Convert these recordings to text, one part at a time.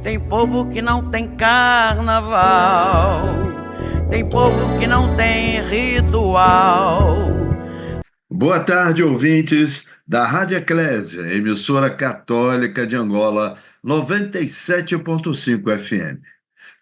Tem povo que não tem carnaval, tem povo que não tem ritual. Boa tarde, ouvintes da Rádio Eclésia, emissora católica de Angola, 97,5 FM.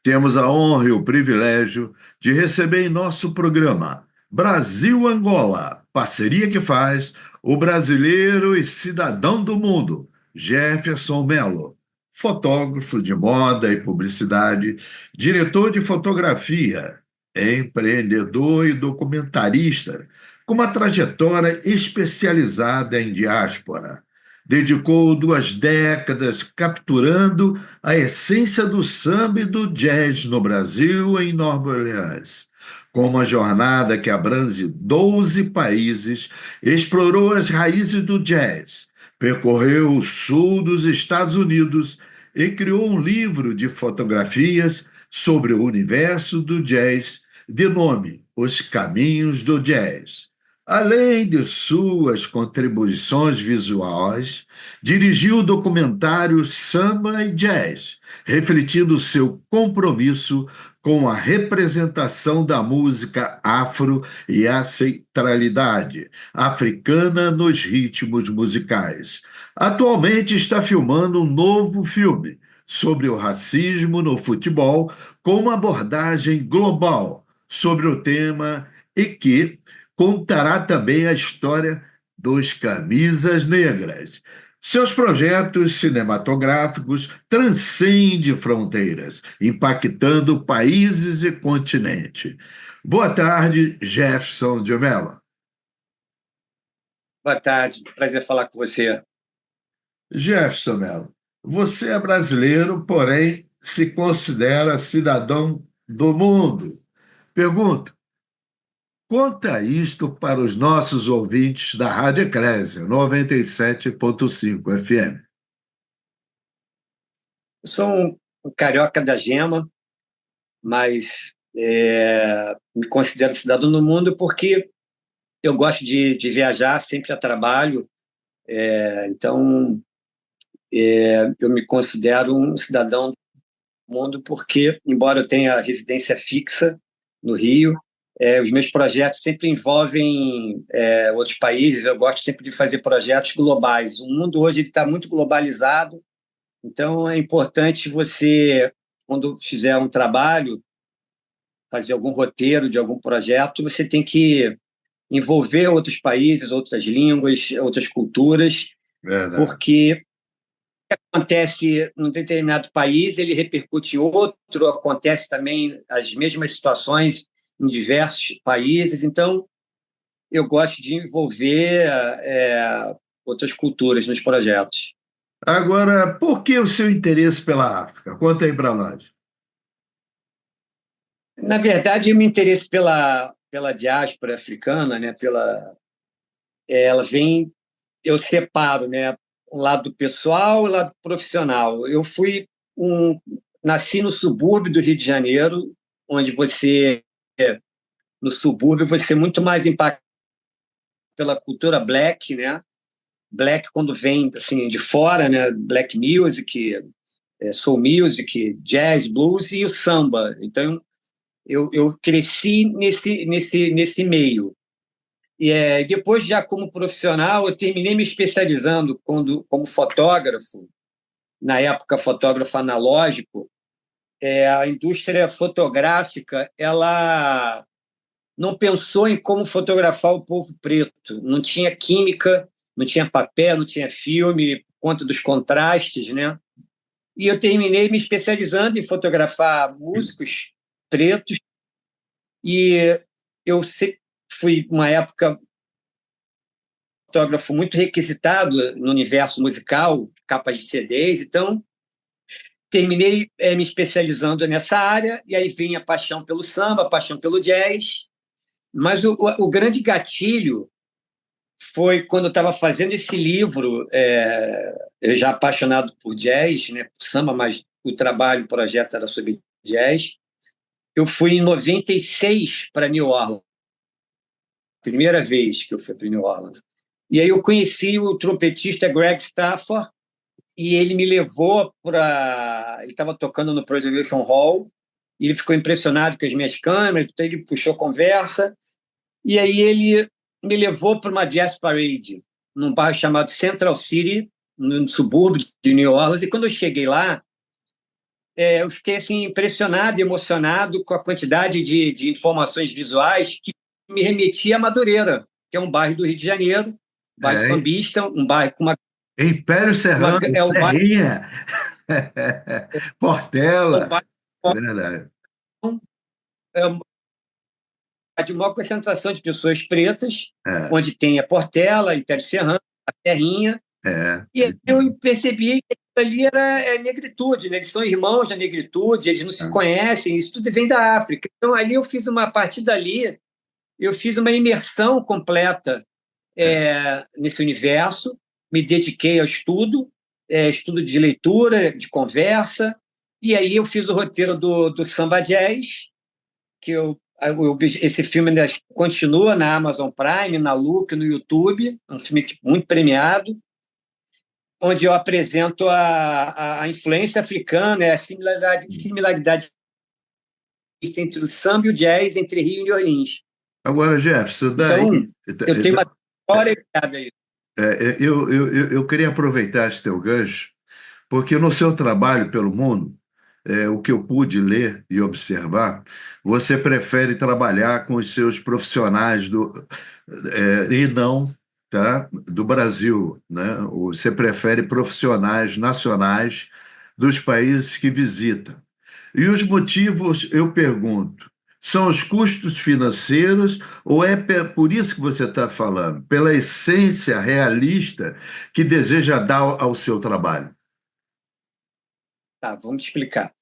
Temos a honra e o privilégio de receber em nosso programa Brasil-Angola, parceria que faz o brasileiro e cidadão do mundo, Jefferson Melo, fotógrafo de moda e publicidade, diretor de fotografia, empreendedor e documentarista, com uma trajetória especializada em diáspora. Dedicou 2 décadas capturando a essência do samba e do jazz no Brasil e em Nova Orleans. Com uma jornada que abrange 12 países, explorou as raízes do jazz, percorreu o sul dos Estados Unidos e criou um livro de fotografias sobre o universo do jazz, de nome Os Caminhos do Jazz. Além de suas contribuições visuais, dirigiu o documentário Samba e Jazz, refletindo seu compromisso com a representação da música afro e a ancestralidade africana nos ritmos musicais. Atualmente está filmando um novo filme sobre o racismo no futebol, com uma abordagem global sobre o tema e que contará também a história dos Camisas Negras. Seus projetos cinematográficos transcendem fronteiras, impactando países e continente. Boa tarde, Jefferson de Mello. Boa tarde, prazer falar com você. Jefferson Mello, você é brasileiro, porém se considera cidadão do mundo. Pergunto, conta isto para os nossos ouvintes da Rádio Eclésia, 97,5 FM. Eu sou um carioca da gema, mas me considero cidadão do mundo porque eu gosto de viajar sempre a trabalho, então eu me considero um cidadão do mundo porque, embora eu tenha residência fixa no Rio, os meus projetos sempre envolvem outros países. Eu gosto sempre de fazer projetos globais. O mundo hoje está muito globalizado, então é importante você, quando fizer um trabalho, fazer algum roteiro de algum projeto, você tem que envolver outros países, outras línguas, outras culturas, Verdade. porque o que acontece num determinado país, ele repercute em outro, acontece também as mesmas situações em diversos países. Então, eu gosto de envolver outras culturas nos projetos. Agora, por que o seu interesse pela África? Conta aí para nós. Na verdade, o meu interesse pela diáspora africana, né, ela vem, eu separo, né, um lado pessoal e um lado profissional. Nasci no subúrbio do Rio de Janeiro, onde no subúrbio, você é muito mais impactado pela cultura black, né? Black quando vem assim de fora, né? Black music, soul music, jazz, blues e o samba. Então eu cresci nesse meio. E depois, já como profissional, eu terminei me especializando como fotógrafo, na época fotógrafo analógico. A indústria fotográfica, ela não pensou em como fotografar o povo preto. Não tinha química, não tinha papel, não tinha filme, por conta dos contrastes, né? E eu terminei me especializando em fotografar músicos pretos. E eu fui, uma época, fotógrafo muito requisitado no universo musical, capas de CDs. Então, terminei me especializando nessa área, e aí vem a paixão pelo samba, a paixão pelo jazz. Mas o grande gatilho foi quando eu estava fazendo esse livro, eu já apaixonado por jazz, né, por samba, mas o projeto era sobre jazz. Eu fui em 96 para New Orleans, primeira vez que eu fui para New Orleans. E aí eu conheci o trompetista Greg Stafford, e ele me levou para... Ele estava tocando no Preservation Hall, e ele ficou impressionado com as minhas câmeras, então ele puxou conversa, e aí ele me levou para uma jazz parade, num bairro chamado Central City, no subúrbio de New Orleans, e quando eu cheguei lá, eu fiquei assim, impressionado e emocionado com a quantidade de informações visuais que me remetia a Madureira, que é um bairro do Rio de Janeiro, bairro sambista, um bairro com uma... Império Serrano, o bairro, Serrinha, o Portela, bairro verdade. é uma de maior concentração de pessoas pretas, É, onde tem a Portela, Império Serrano, a Serrinha, é. e aí eu percebi que ali era negritude, né? Eles são irmãos da negritude, eles não se conhecem, isso tudo vem da África. Então, ali eu fiz a partir dali, eu fiz uma imersão completa nesse universo, me dediquei ao estudo, estudo de leitura, de conversa, e aí eu fiz o roteiro do Samba Jazz, que esse filme ainda continua na Amazon Prime, na Look, no YouTube, um filme muito premiado, onde eu apresento a influência africana, a similaridade entre o samba e o jazz, entre Rio e New Orleans. Agora, Jefferson, Então, eu tenho uma história ligada a isso. eu queria aproveitar esse teu gancho, porque no seu trabalho pelo mundo, o que eu pude ler e observar, você prefere trabalhar com os seus profissionais e não, tá, do Brasil, né? Você prefere profissionais nacionais dos países que visita. E os motivos, eu pergunto, são os custos financeiros ou é por isso que você está falando? Pela essência realista que deseja dar ao seu trabalho? Tá, vamos te explicar.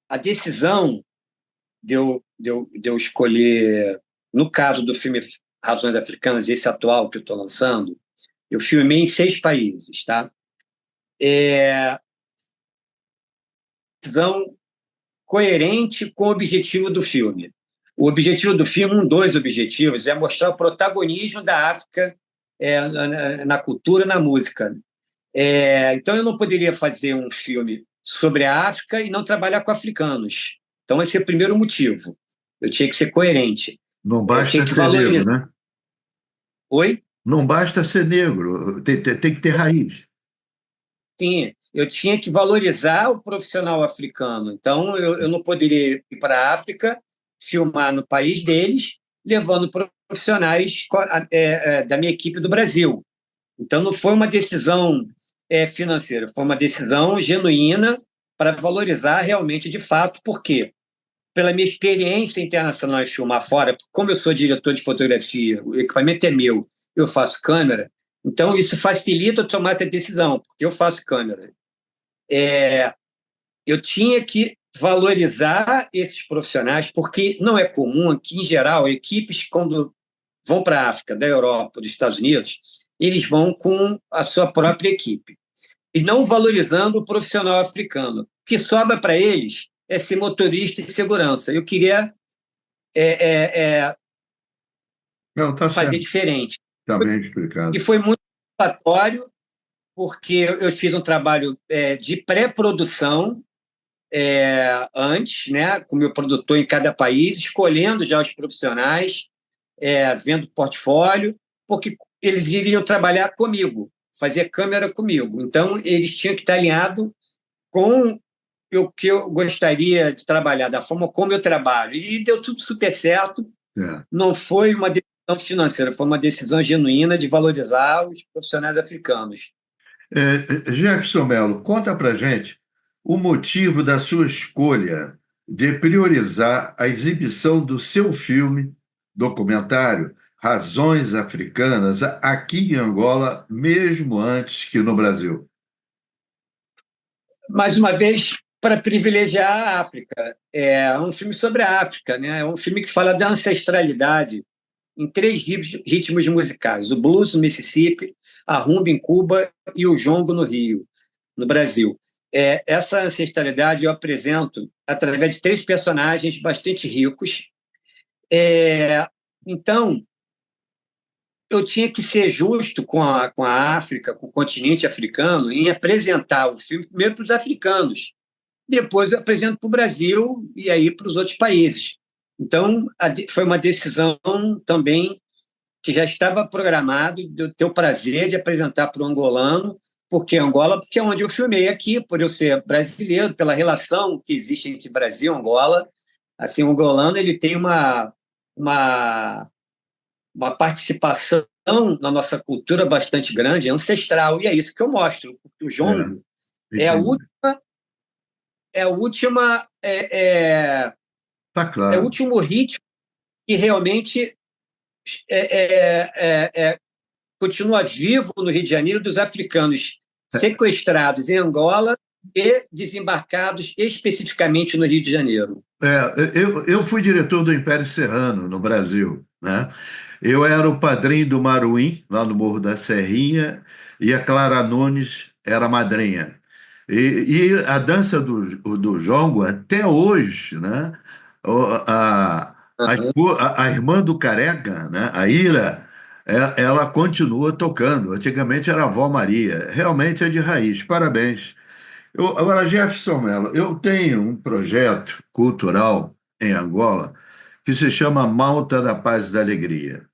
A decisão de eu escolher, no caso do filme Razões Africanas, esse atual que eu estou lançando, eu filmei em 6 países, tá? Decisão coerente com o objetivo do filme. O objetivo do filme, dois objetivos, é mostrar o protagonismo da África na cultura, na música. Então, eu não poderia fazer um filme sobre a África e não trabalhar com africanos. Então, esse é o primeiro motivo. Eu tinha que ser coerente. Não basta ser negro, né? Oi? Não basta ser negro, tem que ter raiz. Sim, eu tinha que valorizar o profissional africano. Então, eu não poderia ir para a África, filmar no país deles, levando profissionais da minha equipe do Brasil. Então, não foi uma decisão financeira, foi uma decisão genuína para valorizar realmente, de fato, por quê? Pela minha experiência internacional em filmar fora, como eu sou diretor de fotografia, o equipamento é meu, eu faço câmera, então isso facilita eu tomar essa decisão, porque eu faço câmera. Eu tinha que valorizar esses profissionais, porque não é comum aqui, em geral, equipes, quando vão para a África, da Europa, dos Estados Unidos, eles vão com a sua própria equipe. E não valorizando o profissional africano. O que sobra para eles é ser motorista e segurança. Eu queria Não, tá fazer certo. diferente. Está bem explicado. E foi muito satisfatório, porque eu fiz um trabalho de pré-produção antes, né, com o meu produtor em cada país, escolhendo já os profissionais, vendo portfólio, porque eles iriam trabalhar comigo, fazer câmera comigo. Então, eles tinham que estar alinhados com o que eu gostaria de trabalhar, da forma como eu trabalho. E deu tudo super certo. Não foi uma decisão financeira, foi uma decisão genuína de valorizar os profissionais africanos. Jefferson Melo, conta para gente o motivo da sua escolha de priorizar a exibição do seu filme documentário Razões Africanas aqui em Angola, mesmo antes que no Brasil. Mais uma vez, para privilegiar a África. É um filme sobre a África, né? É um filme que fala da ancestralidade em 3 ritmos musicais: o blues no Mississippi, a rumba em Cuba e o jongo no Rio, no Brasil. Essa ancestralidade eu apresento através de 3 personagens bastante ricos. Então, eu tinha que ser justo com a África, com o continente africano, em apresentar o filme primeiro para os africanos, depois eu apresento para o Brasil e aí para os outros países. Então, foi uma decisão também que já estava programado de eu ter o prazer de apresentar para o angolano, porque Angola, porque é onde eu filmei aqui, por eu ser brasileiro, pela relação que existe entre Brasil e Angola. Assim, o angolano ele tem uma, uma participação na nossa cultura bastante grande, ancestral, e é isso que eu mostro. O jongo é a Entendi. última, é a última, Tá é o claro. último ritmo que realmente continua vivo no Rio de Janeiro dos africanos sequestrados em Angola e desembarcados especificamente no Rio de Janeiro. Eu fui diretor do Império Serrano, no Brasil, né? Eu era o padrinho do Maruim, lá no Morro da Serrinha, e a Clara Nunes era a madrinha. E a dança do jongo, até hoje, né? Uhum. A irmã do Careca, né? A Ira, ela continua tocando. Antigamente era a avó Maria. Realmente é de raiz. Parabéns. Agora, Jefferson Mello, eu tenho um projeto cultural em Angola que se chama Malta da Paz e da Alegria,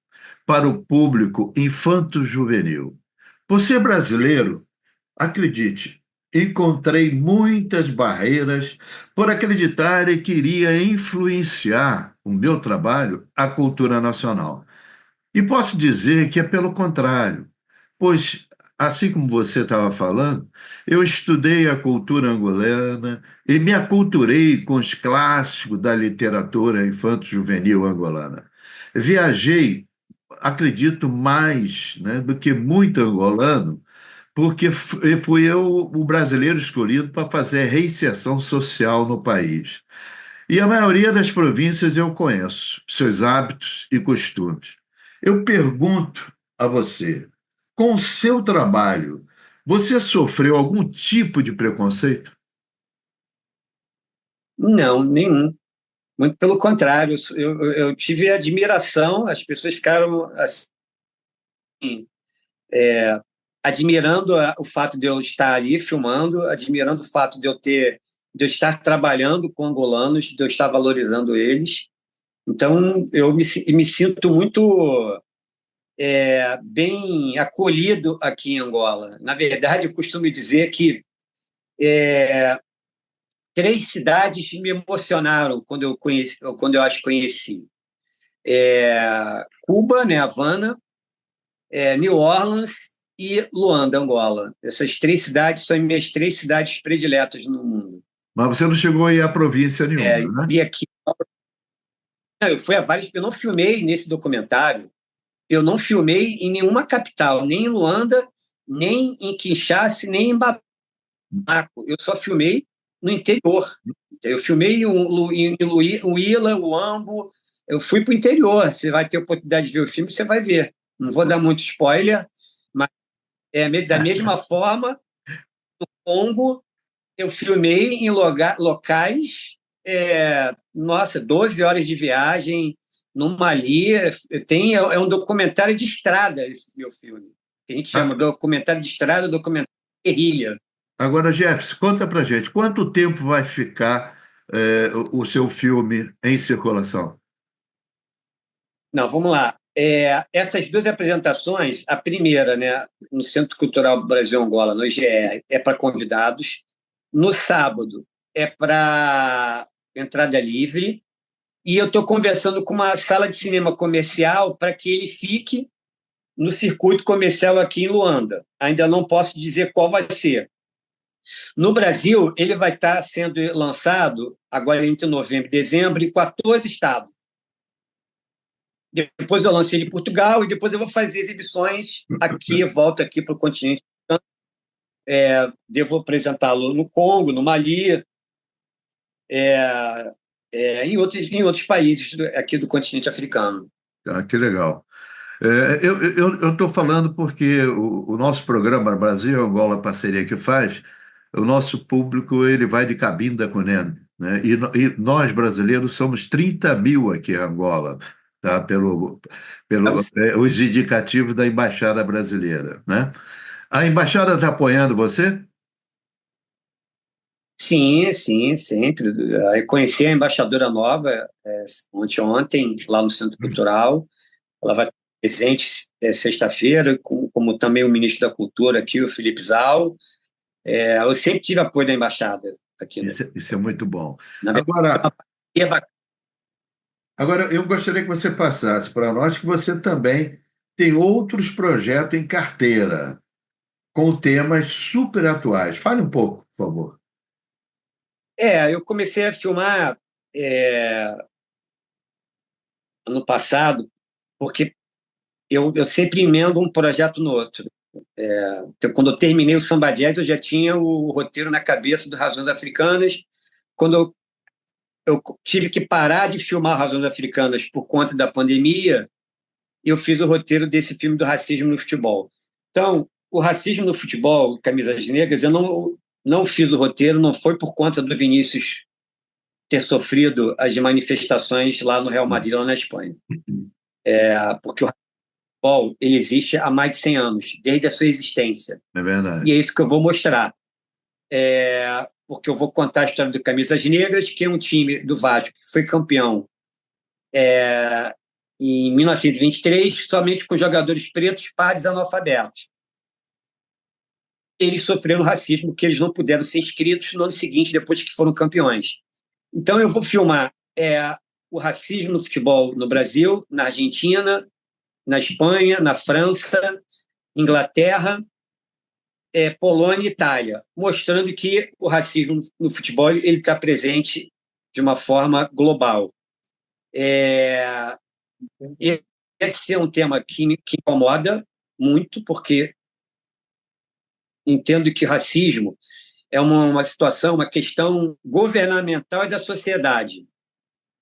para o público infanto-juvenil. Por ser brasileiro, acredite, encontrei muitas barreiras por acreditar e queria influenciar o meu trabalho à cultura nacional. E posso dizer que é pelo contrário, pois, assim como você estava falando, eu estudei a cultura angolana e me aculturei com os clássicos da literatura infanto-juvenil angolana. Viajei, acredito, mais, né, do que muito angolano, porque fui eu o brasileiro escolhido para fazer reinserção social no país. E a maioria das províncias eu conheço, seus hábitos e costumes. Eu pergunto a você, com o seu trabalho, você sofreu algum tipo de preconceito? Não, nenhum. Muito pelo contrário, eu tive admiração, as pessoas ficaram assim, admirando o fato de eu estar ali filmando, admirando o fato de eu estar trabalhando com angolanos, de eu estar valorizando eles. Então, me sinto muito bem acolhido aqui em Angola. Na verdade, eu costumo dizer que três cidades me emocionaram quando eu as conheci. Cuba, né, Havana, New Orleans e Luanda, Angola. Essas três cidades são minhas três cidades prediletas no mundo. Mas você não chegou aí a província nenhuma, né? E aqui, eu fui a vários, eu não filmei nesse documentário, eu não filmei em nenhuma capital, nem em Luanda, nem em Kinshasa, nem em Bamako. Eu só filmei no interior. Eu filmei em Luíla, Uambo. Eu fui para o interior. Você vai ter oportunidade de ver o filme, você vai ver. Não vou dar muito spoiler, mas da mesma forma, no Congo, eu filmei em locais, nossa, 12 horas de viagem, no Mali. É um documentário de estrada, esse meu filme. Que a gente chama A- documentário de estrada, documentário de guerrilha. Agora, Jefferson, conta pra gente, quanto tempo vai ficar o seu filme em circulação? Não, vamos lá. Essas duas apresentações, a primeira, né, no Centro Cultural Brasil-Angola, no IGE, é para convidados. No sábado, é para entrada livre. E eu estou conversando com uma sala de cinema comercial para que ele fique no circuito comercial aqui em Luanda. Ainda não posso dizer qual vai ser. No Brasil, ele vai estar sendo lançado agora entre novembro e dezembro em 14 estados. Depois eu lancei ele em Portugal e depois eu vou fazer exibições aqui, volto aqui para o continente. Devo apresentá-lo no Congo, no Mali, em outros países aqui do continente africano. Ah, que legal. Eu estou falando porque o nosso programa Brasil Angola Parceria que faz, o nosso público ele vai de Cabinda com Cunene, né? E nós brasileiros somos 30 mil aqui em Angola. tá? Então, Os indicativos da Embaixada Brasileira, né? A Embaixada está apoiando você? sim, sim, sempre. Eu conheci a embaixadora nova ontem, lá no Centro Cultural. Ela vai estar presente sexta-feira, como também o ministro da Cultura aqui, o Felipe Zau. Eu sempre tive apoio da embaixada aqui. Isso é muito bom. Na verdade, Agora, é bacana. agora, eu gostaria que você passasse para nós que você também tem outros projetos em carteira, com temas super atuais. Fale um pouco, por favor. Eu comecei a filmar é, ano passado, porque eu sempre emendo um projeto no outro. Então, quando eu terminei o Samba Jazz, eu já tinha o roteiro na cabeça do Razões Africanas. Quando eu tive que parar de filmar Razões Africanas por conta da pandemia, eu fiz o roteiro desse filme do racismo no futebol. Então, o racismo no futebol, Camisas Negras, eu não fiz o roteiro, não foi por conta do Vinícius ter sofrido as manifestações lá no Real Madrid, lá na Espanha. Porque o futebol ele existe há mais de 100 anos, desde a sua existência. É E verdade. é isso que eu vou mostrar. Porque eu vou contar a história do Camisas Negras, que é um time do Vasco que foi campeão em 1923, somente com jogadores pretos, pardos, analfabetos. Eles sofreram racismo porque eles não puderam ser inscritos no ano seguinte, depois que foram campeões. Então eu vou filmar o racismo no futebol no Brasil, na Argentina, na Espanha, na França, Inglaterra, Polônia e Itália, mostrando que o racismo no futebol ele está presente de uma forma global. Esse é um tema que incomoda muito, porque entendo que racismo é uma situação, uma questão governamental e da sociedade.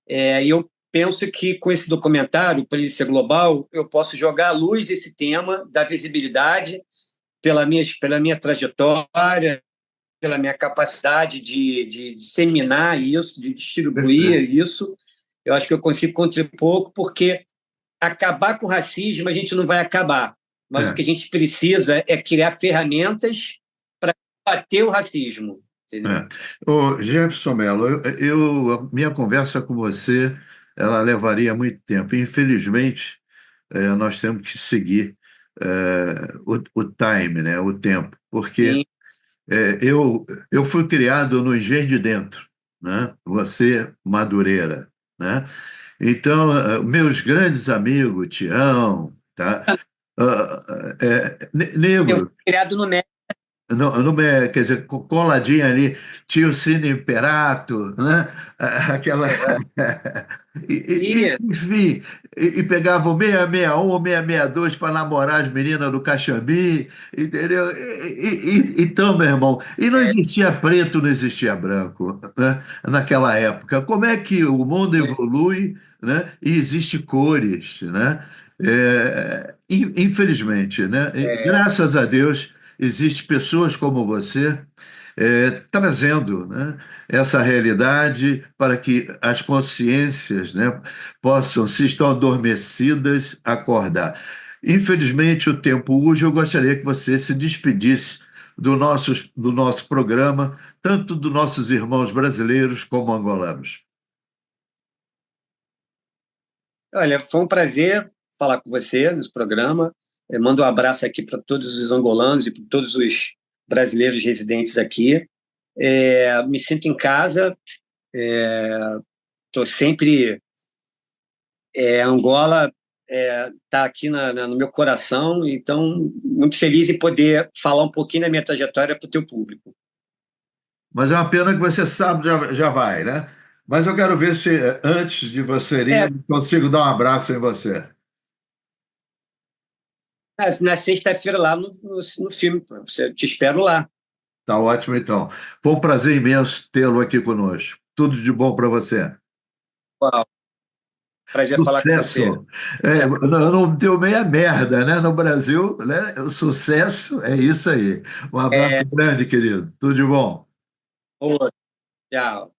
E eu penso que com esse documentário, Polícia Global, eu posso jogar à luz esse tema, dar visibilidade pela minha trajetória, pela minha capacidade de disseminar isso, de distribuir isso. Eu acho que eu consigo contribuir pouco, porque acabar com o racismo a gente não vai acabar, mas o que a gente precisa é criar ferramentas para combater o racismo. Entendeu? Ô, Jefferson Mello, a minha conversa com você, ela levaria muito tempo. Infelizmente, nós temos que seguir o time, né, o tempo, porque Sim. eu fui criado no Engenho de Dentro, né? Você, Madureira, né? Então, meus grandes amigos, Tião, tá? Eu fui Negro, criado no México. quer dizer, coladinho ali, tinha o Cine Imperato, né? Aquela. E Enfim, e pegava o 661, o 662 para namorar as meninas do Caxambi, entendeu? Então, meu irmão, e não existia preto, não existia branco, né? Naquela época. Como é que o mundo evolui, né? E existe cores, né? Infelizmente, né? E graças a Deus. Existem pessoas como você trazendo, né, essa realidade para que as consciências, né, possam, se estão adormecidas, acordar. Infelizmente, o tempo urge, eu gostaria que você se despedisse do nosso programa, tanto dos nossos irmãos brasileiros como angolanos. olha, foi um prazer falar com você nesse programa. Mando um abraço aqui para todos os angolanos e para todos os brasileiros residentes aqui. Me sinto em casa. Estou sempre. Angola está aqui no meu coração, então muito feliz em poder falar um pouquinho da minha trajetória para o teu público. Mas é uma pena que você sabe, já vai, né? Mas eu quero ver se, antes de você ir, É, eu consigo dar um abraço em você. na sexta-feira lá no filme, te espero lá. Tá ótimo, então. Foi um prazer imenso tê-lo aqui conosco. Tudo de bom para você. Uau, prazer falar com você. Sucesso! Não deu meia merda, né? No Brasil, né? O sucesso é isso aí. Um abraço grande, querido. Tudo de bom. Boa, tchau.